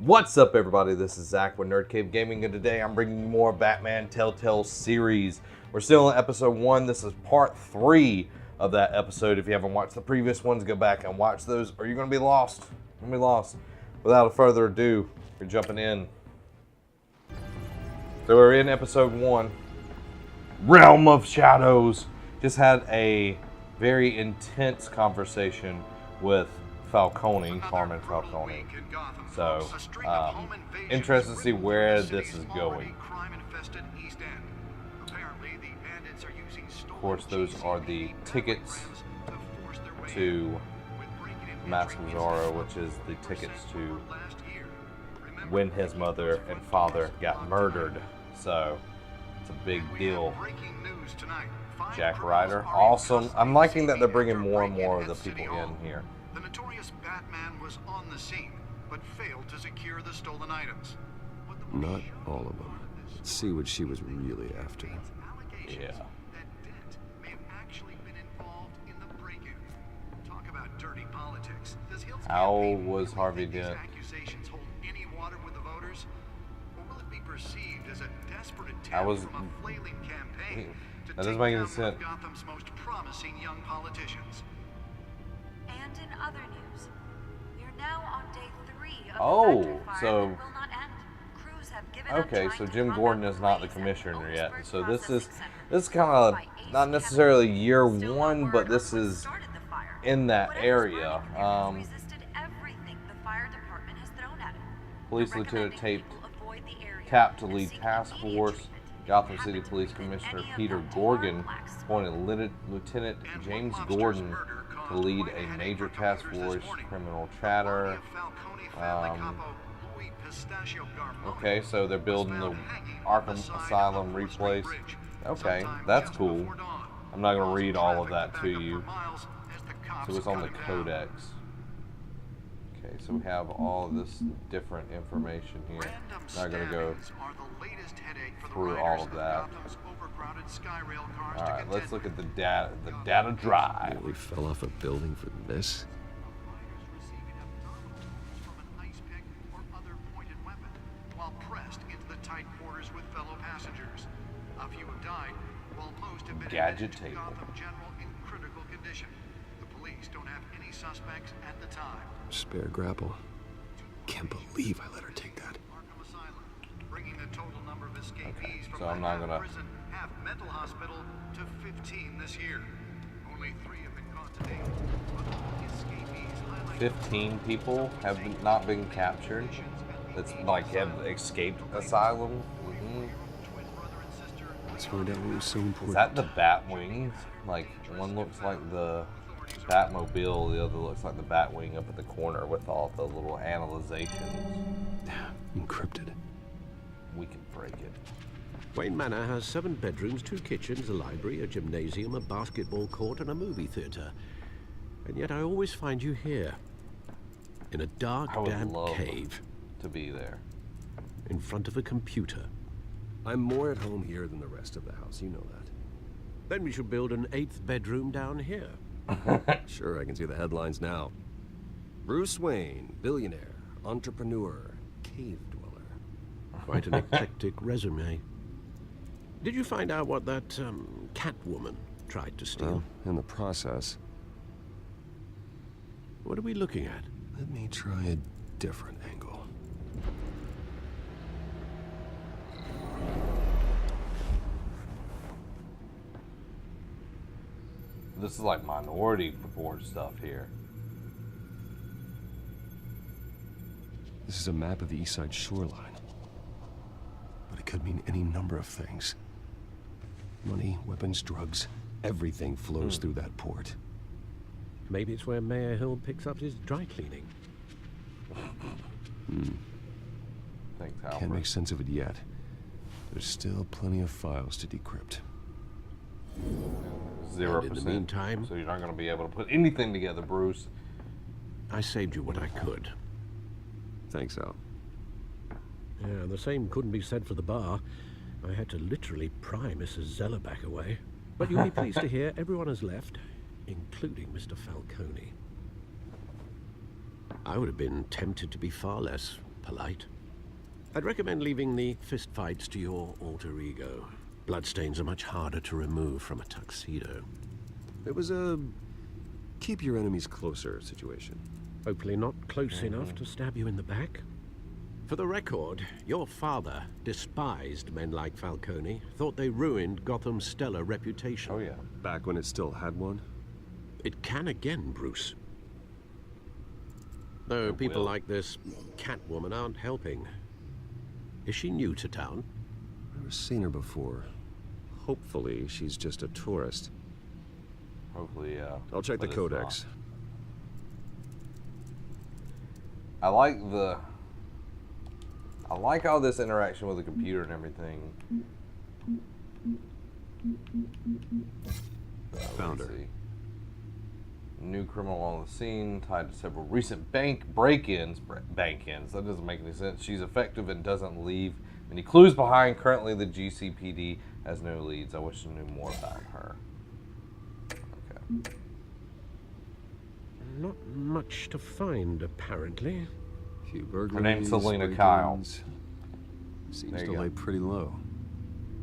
What's up, everybody? This is Zach with Nerd Cave Gaming, and today I'm bringing you more Batman TellTale Series. We're still in episode 1. This is part 3 of that episode. If you haven't watched the previous ones, go back and watch those, or you're going to be lost. You're going to be lost. Without further ado, we're jumping in. So we're in episode 1. Realm of Shadows. Just had a very intense conversation with Falcone, Carmen Falcone. So, interested to see where this is going. Of course, those are the tickets to Mask Zorro, which is the tickets to when his mother and father got murdered. So, it's a big deal. Jack Ryder, awesome. I'm liking that they're bringing more and more of the people in here. The notorious Batman was on the scene, but failed to secure the stolen items. Not all of them. Let's see what she was really after. Yeah. That Dent may have actually been involved in the break-in. Talk about dirty politics. Does Hills How campaign was really Harvey think these Dent? accusations hold any water with the voters? Or will it be perceived as a desperate I attempt was- from a flailing campaign to That doesn't take make any down one sense. of Gotham's most promising young politicians? And in other news, we're now on day 3 of Oh, the factory fire so- that will not end. Crews have given up Okay, trying so to Jim run Gordon out is not the blaze at commissioner yet. Otisburg So this is Processing kind of Center. not necessarily year Still no 1, word but on this what is started the fire. in that Whatever's area. burning there has resisted everything the fire department has thrown at it. Police They're Lieutenant recommending taped people avoid the area tapped to and lead seek task immediate force. treatment. Gotham Happen City to Police breathe in Commissioner any of Peter them Gorgon blacks. appointed Lieutenant James Gordon to lead a major task force, criminal chatter. Okay, so they're building the Arkham Asylum replace. Okay, that's cool. I'm not going to read all of that to you. So it's on the Codex. Okay, so we have all of this different information here. Not going to go through all of that. Alright, let's look at the data drive. Really fell off a building for this? While pressed into the tight quarters with fellow passengers. A few have died, while most have been Gadget admitted to table. Gotham General in critical condition. The police don't have any suspects at the time. Spare grapple. Can't believe I let her take that. Arkham Asylum, bringing the total number of escapees from so I'm the not half gonna- prison, half mental hospital to 15 this year. Only 3 have been caught to date. But all the escapees highlight 15 people have not been captured. That's like have escaped asylum. twin brother and sister. Let's find out what was so important. Is that the Batwing? Like, one looks like the Batmobile, the other looks like the Batwing up at the corner with all the little analyzations. Encrypted. We can break it. Wayne Manor has 7 bedrooms, 2 kitchens, a library, a gymnasium, a basketball court, and a movie theater. And yet I always find you here, in a dark, I would damp love cave, to be there. in front of a computer. I'm more at home here than the rest of the house, you know that. Then we should build an 8th bedroom down here. Sure, I can see the headlines now. Bruce Wayne, billionaire, entrepreneur, cave dweller. Quite an eclectic resume. Did you find out what that Catwoman tried to steal? Well, in the process, What are we looking at? let me try a different angle. This is like Minority Report stuff here. This is a map of the East Side shoreline. But it could mean any number of things. Money, weapons, drugs, everything flows through that port. Maybe it's where Mayor Hill picks up his dry cleaning. Thanks, Can't Alfred. make sense of it yet. There's still plenty of files to decrypt. 0%. And in the meantime- So you're not going to be able to put anything together, Bruce. I saved you what I could. Thanks, Al. Yeah, the same couldn't be said for the bar. I had to literally pry Mrs. Zeller back away. But you'll be pleased to hear everyone has left, including Mr. Falcone. I would have been tempted to be far less polite. I'd recommend leaving the fistfights to your alter ego. Bloodstains are much harder to remove from a tuxedo. It was a keep your enemies closer situation. Hopefully not close enough to stab you in the back. For the record, your father despised men like Falcone, thought they ruined Gotham's stellar reputation. Oh, yeah. Back when it still had one? It can again, Bruce. Though people will. like this Catwoman aren't helping. Is she new to town? I've never seen her before. Hopefully, she's just a tourist. Hopefully, yeah. I'll check the but it's codex. not. I like all this interaction with the computer and everything. Found Let's her. see. New criminal on the scene, tied to several recent bank break-ins. Bank-ins. That doesn't make any sense. She's effective and doesn't leave any clues behind. Currently, the GCPD has no leads. I wish I knew more about her. Okay. Not much to find, apparently. Few burglaries, Her name's Selena break-ins. Kyle. Seems There you to go. lay pretty low.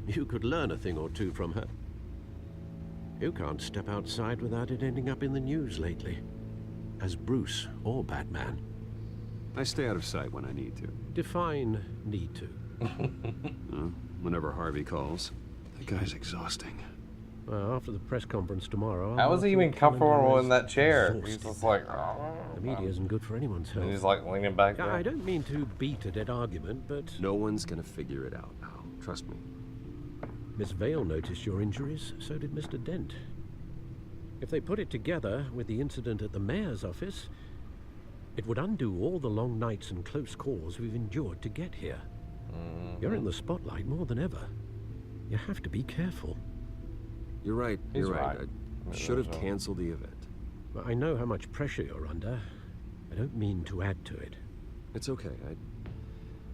You could learn a thing or two from her. You can't step outside without it ending up in the news lately. As Bruce or Batman. I stay out of sight when I need to. Define need to. Whenever Harvey calls. That guy's exhausting. Well, after the press conference tomorrow... How I'll was he mark even your calendar comfortable in as that chair? exhausted. He's just like, oh. The media isn't good for anyone's health. And he's like leaning back there. I don't mean to beat a dead argument, but No one's gonna figure it out now. Trust me. Miss Vale noticed your injuries, so did Mr. Dent. If they put it together with the incident at the mayor's office, it would undo all the long nights and close calls we've endured to get here. You're in the spotlight more than ever. You have to be careful. You're right. He's You're right. right. I should have canceled the event. Well, I know how much pressure you're under. I don't mean to add to it. It's okay.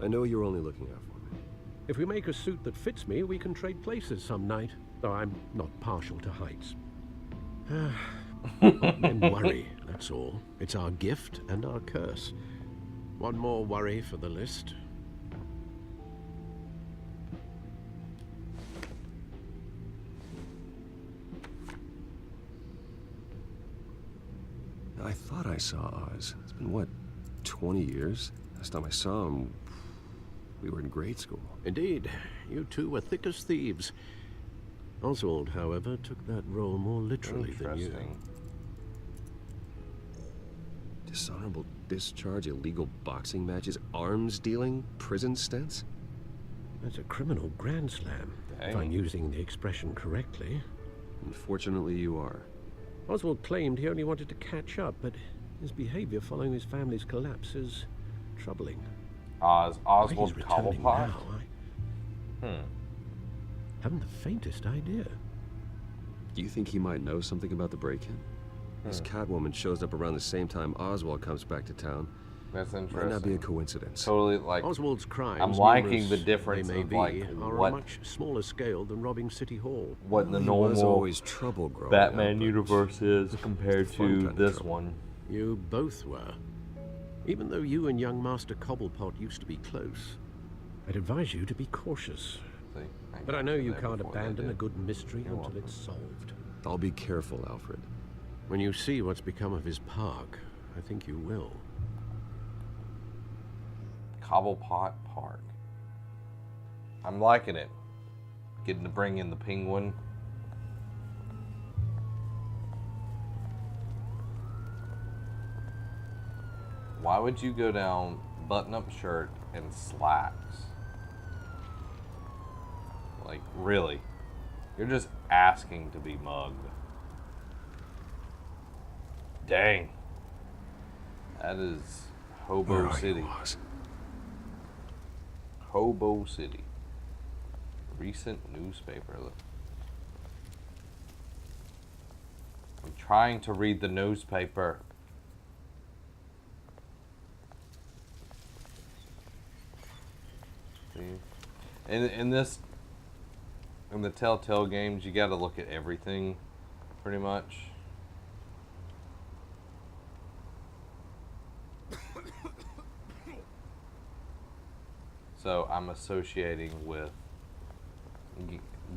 I know you're only looking out for me. If we make a suit that fits me, we can trade places some night. Though I'm not partial to heights. Men worry, that's all. It's our gift and our curse. One more worry for the list. I thought I saw Oz. It's been, what, 20 years? Last time I saw him, we were in grade school. Indeed, you two were thick as thieves. Oswald, however, took that role more literally than you. Interesting. Dishonorable discharge, illegal boxing matches, arms dealing, prison stints? That's a criminal grand slam, if I'm Dang. using the expression correctly. Unfortunately, you are. Oswald claimed he only wanted to catch up, but his behavior following his family's collapse is troubling. Why Oswald he's returning Cobblepot? now, I haven't the faintest idea. Do you think he might know something about the break-in? This Catwoman shows up around the same time Oswald comes back to town. That's Might interesting. not be a coincidence. Totally like Oswald's crimes, I'm liking numerous the difference they may of, be, like, are what- on a much smaller scale than robbing City Hall. what the He was normal always trouble growing Batman up, but universe is compared fun to kind of this trouble. one. You both were. Even though you and young Master Cobblepot used to be close, I'd advise you to be cautious. See, But I know you there can't before they abandon a did. good mystery You're until welcome. it's solved. I'll be careful, Alfred. When you see what's become of his park, I think you will. Cobblepot Park. I'm liking it. Getting to bring in the penguin. Why would you go down button-up shirt and slacks? Like, really? You're just asking to be mugged. Dang. That is Hobo Where are City. you, Oz? Hobo City. Recent newspaper. Look. I'm trying to read the newspaper. See? In the Telltale games, you got to look at everything, pretty much. So I'm associating with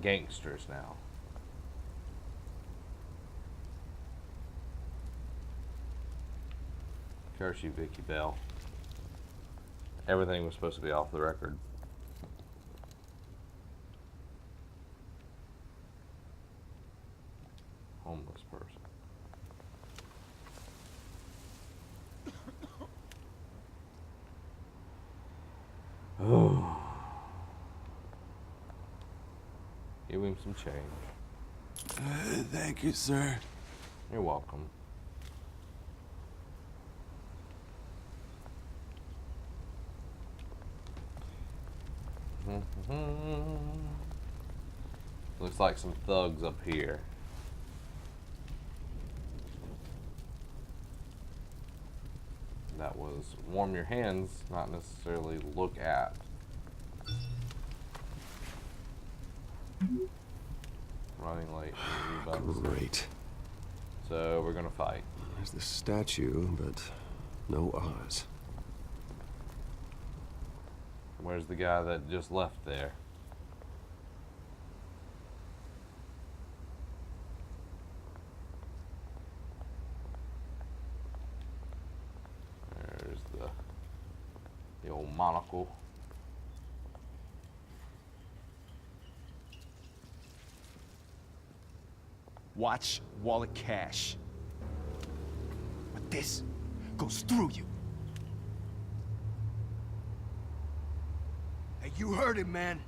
gangsters now. Curse you, Vicky Bell. Everything was supposed to be off the record. Homeless person. Oh. Give him some change. Thank you, sir. You're welcome. Looks like some thugs up here. That was warm your hands, not necessarily look at. Running late. Great. So we're gonna fight. There's the statue, but no Oz. Where's the guy that just left there? There's the old monocle. Watch wallet cash. But this goes through you. Hey, you heard it, man.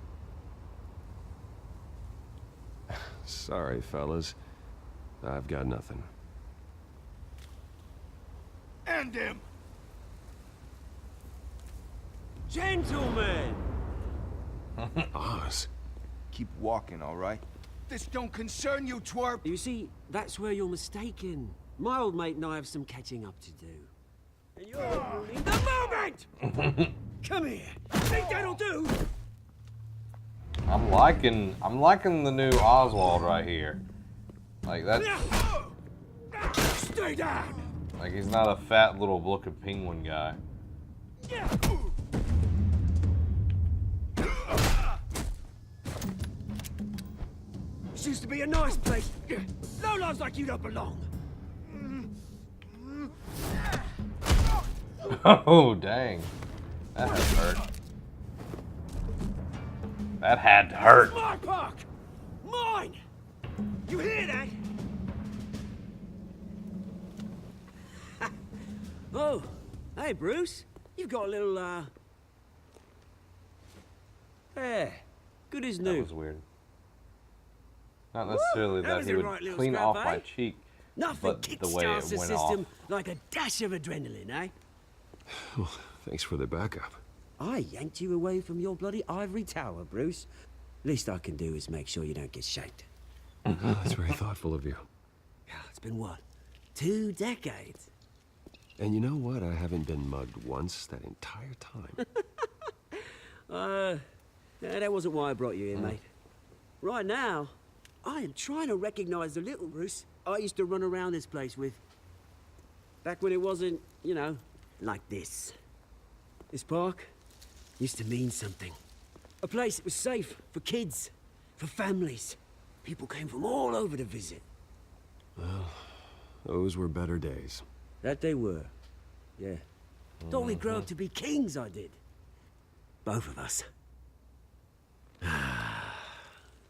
Sorry, fellas. I've got nothing. End him! Gentlemen! Oz. Keep walking, all right? This don't concern you, twerp! You see, that's where you're mistaken. My old mate and I have some catching up to do. And you're ruining the moment! Come here. Think that'll do? I'm liking the new Oswald right here. Like that's Stay down! like he's not a fat little looking penguin guy. This used to be a nice place. Lowlifes like you don't belong. Oh dang. That had to hurt. That had to hurt. My park! Mine! You hear that? Oh, hey Bruce. You've got a little, hair. Good as That new. was weird. Not necessarily that that was he a would right little clean scrap, off eh? my cheek, Nothing but the way kickstarts it the went system off. like a dash of adrenaline, eh? Well, thanks for the backup. I yanked you away from your bloody ivory tower, Bruce. Least I can do is make sure you don't get shaped. Oh, that's very thoughtful of you. Yeah, it's been what? 2 decades? And you know what? I haven't been mugged once that entire time. Yeah, that wasn't why I brought you here, mate. Right now, I am trying to recognize the little Bruce I used to run around this place with. Back when it wasn't, you know, like this. This park used to mean something. A place that was safe for kids, for families. People came from all over to visit. Those were better days. That they were, yeah. Thought we'd grow up to be kings, I did. Both of us.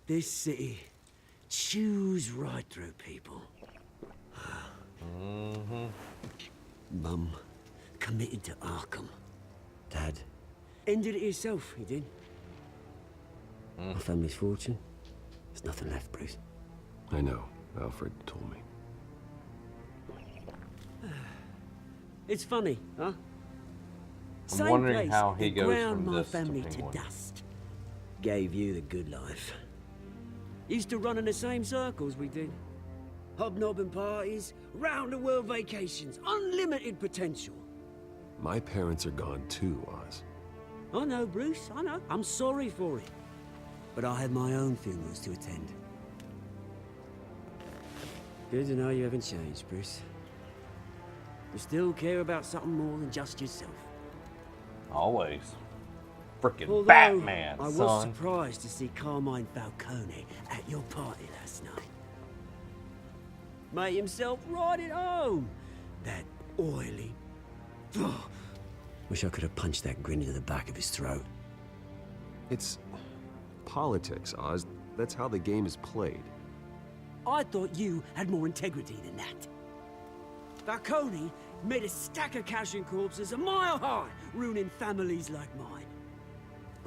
This city chews right through people. Mum committed to Arkham. Dad ended it himself, he did. My family's fortune. There's nothing left, Bruce. I know. Alfred told me. It's funny, huh? I'm wondering place how he that goes ground from my this to family Penguin. dust. Gave you the good life. Used to run in the same circles we did. Hobnobbing parties, round-the-world vacations, unlimited potential. My parents are gone too, Oz. I know, Bruce, I know. I'm sorry for it. But I had my own funerals to attend. Good to know you haven't changed, Bruce. You still care about something more than just yourself. Always. freaking Although, Batman, I was son. surprised to see Carmine Falcone at your party last night. Made himself right at home. That oily... Wish I could have punched that grin into the back of his throat. It's politics, Oz. That's how the game is played. I thought you had more integrity than that. Falcone made a stack of cash and corpses a mile high, ruining families like mine.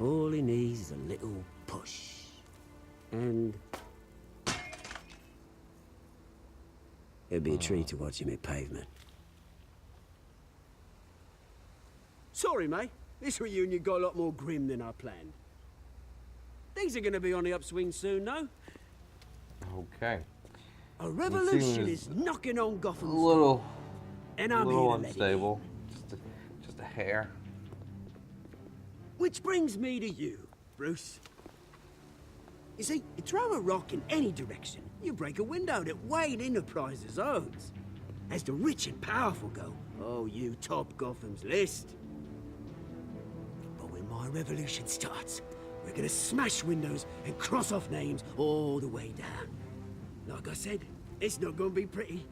All he needs is a little push. And... it'd be a treat to watch him hit pavement. Sorry, mate. This reunion got a lot more grim than I planned. Things are gonna be on the upswing soon, no? Okay. A revolution is knocking on A Gotham's little, door, and I'm here little to let it in. unstable. Just a hair. Which brings me to you, Bruce. You see, you throw a rock in any direction, you break a window that Wayne Enterprises owns. As the rich and powerful go, oh, you top Gotham's list. But when my revolution starts, we're gonna smash windows and cross off names all the way down. Like I said, it's not gonna be pretty.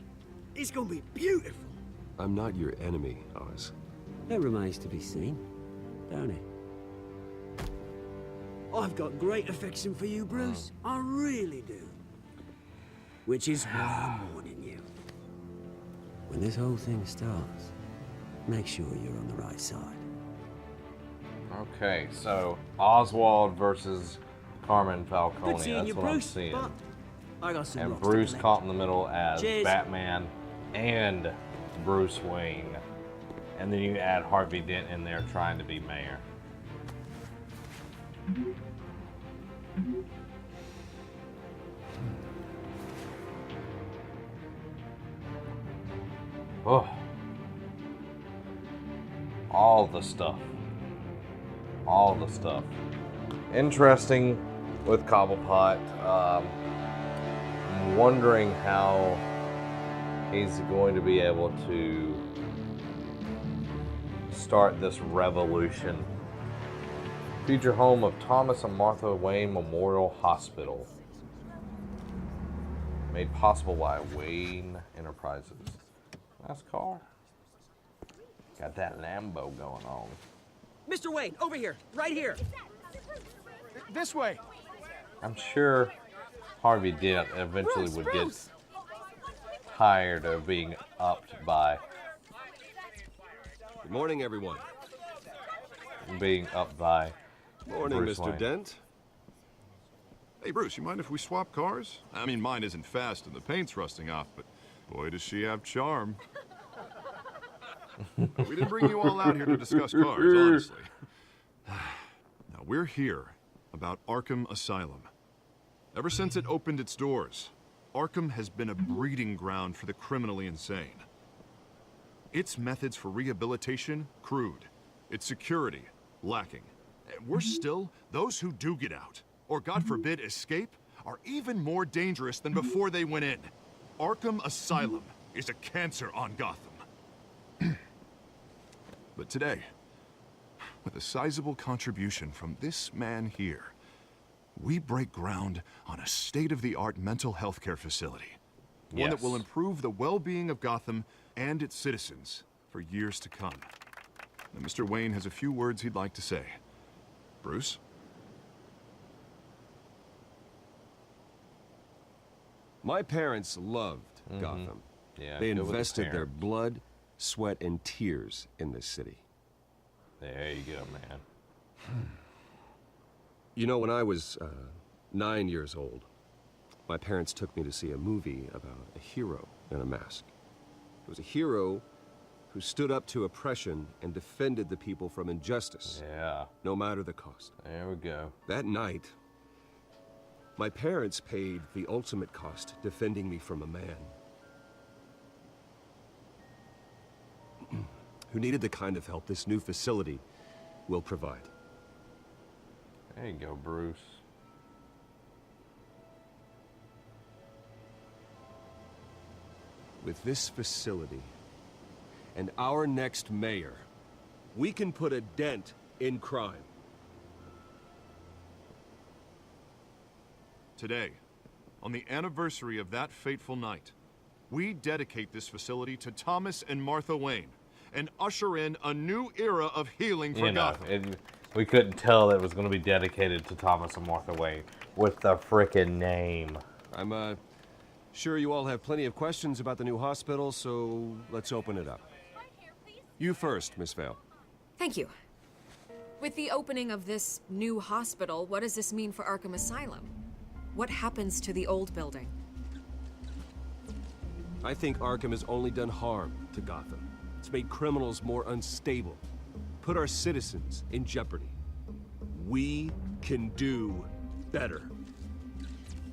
It's gonna be beautiful. I'm not your enemy, Oz. That remains to be seen, don't it? I've got great affection for you, Bruce. I really do. Which is why I'm warning you. When this whole thing starts, make sure you're on the right side. Okay, so Oswald versus Carmine Falcone. Good seeing That's you, what I'm Bruce. seeing. But I got some And rocks to Bruce collect. caught in the middle as Cheers. Batman and Bruce Wayne. And then you add Harvey Dent in there trying to be mayor. Oh. All the stuff. All the stuff. Interesting with Cobblepot. I'm wondering how he's going to be able to start this revolution. Future home of Thomas and Martha Wayne Memorial Hospital. Made possible by Wayne Enterprises. Nice car. Got that Lambo going on. Mr. Wayne, over here, right here. This way. I'm sure Harvey Dent eventually would get tired of being upped by Good morning, everyone. Morning, Bruce Mr. Wayne. Dent. Hey, Bruce, you mind if we swap cars? I mean, mine isn't fast and the paint's rusting off, but boy, does she have charm. We didn't bring you all out here to discuss cars, honestly. Now, we're here about Arkham Asylum. Ever since it opened its doors, Arkham has been a breeding ground for the criminally insane. Its methods for rehabilitation, crude. Its security, lacking. And worse still, those who do get out, or God forbid escape, are even more dangerous than before they went in. Arkham Asylum is a cancer on Gotham. But today, with a sizable contribution from this man here, we break ground on a state-of-the-art mental health care facility. One that will Yes. improve the well-being of Gotham and its citizens for years to come. And Mr. Wayne has a few words he'd like to say. Bruce? My parents loved Gotham. Yeah, They good with the invested their parents. blood, sweat, and tears in this city. There you go, man. You know, when I was 9 years old, my parents took me to see a movie about a hero in a mask. It was a hero who stood up to oppression and defended the people from injustice, Yeah, no matter the cost. there we go. That night, my parents paid the ultimate cost defending me from a man who needed the kind of help this new facility will provide. There you go, Bruce. With this facility and our next mayor, we can put a dent in crime. Today, on the anniversary of that fateful night, we dedicate this facility to Thomas and Martha Wayne and usher in a new era of healing for Gotham. We couldn't tell it was going to be dedicated to Thomas and Martha Wayne with the frickin' name. I'm sure you all have plenty of questions about the new hospital, so let's open it up. You first, Miss Vale. Thank you. With the opening of this new hospital, what does this mean for Arkham Asylum? What happens to the old building? I think Arkham has only done harm to Gotham. It's made criminals more unstable, put our citizens in jeopardy. We can do better.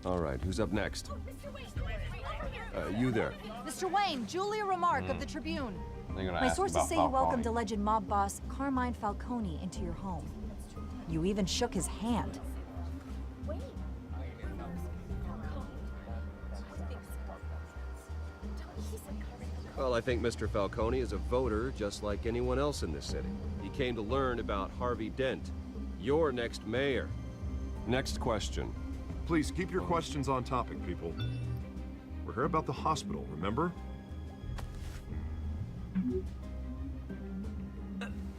All right, who's up next? You there. Mr. Wayne, Julia Remark of the Tribune. My sources say you welcomed alleged mob boss Carmine Falcone into your home. You even shook his hand. Well, I think Mr. Falcone is a voter just like anyone else in this city. He came to learn about Harvey Dent, your next mayor. Next question. Please keep your questions on topic, people. We're here about the hospital, remember?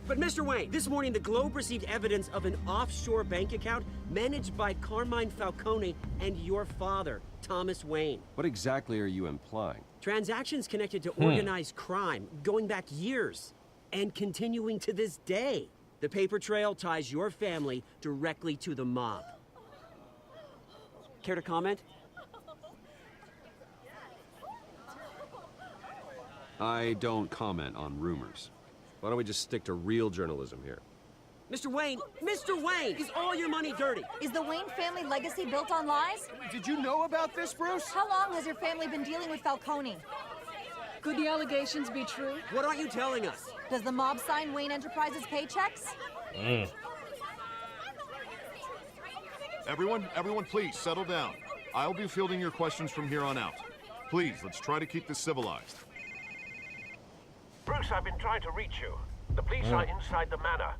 But Mr. Wayne, this morning the Globe received evidence of an offshore bank account managed by Carmine Falcone and your father, Thomas Wayne. What exactly are you implying? Transactions connected to organized crime, going back years, and continuing to this day. The paper trail ties your family directly to the mob. Care to comment? I don't comment on rumors. Why don't we just stick to real journalism here? Mr. Wayne, is all your money dirty? Is the Wayne family legacy built on lies? Did you know about this, Bruce? How long has your family been dealing with Falcone? Could the allegations be true? What aren't you telling us? Does the mob sign Wayne Enterprises paychecks? Everyone, please settle down. I'll be fielding your questions from here on out. Please, let's try to keep this civilized. Bruce, I've been trying to reach you. The police are inside the manor.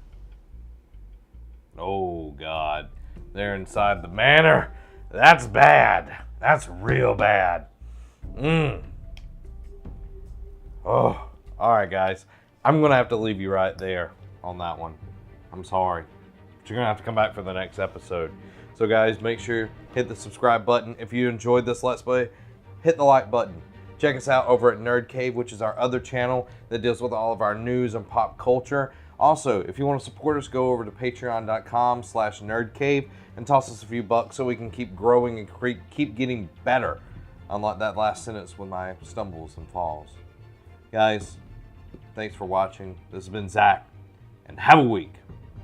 Oh, God. They're inside the manor? That's bad. That's real bad. Oh, alright, guys. I'm going to have to leave you right there on that one. I'm sorry. But you're going to have to come back for the next episode. So, guys, make sure hit the subscribe button. If you enjoyed this Let's Play, hit the like button. Check us out over at Nerd Cave, which is our other channel that deals with all of our news and pop culture. Also, if you want to support us, go over to patreon.com/nerdcave and toss us a few bucks so we can keep growing and keep getting better. Unlike that last sentence with my stumbles and falls. Guys, thanks for watching. This has been Zach, and have a week.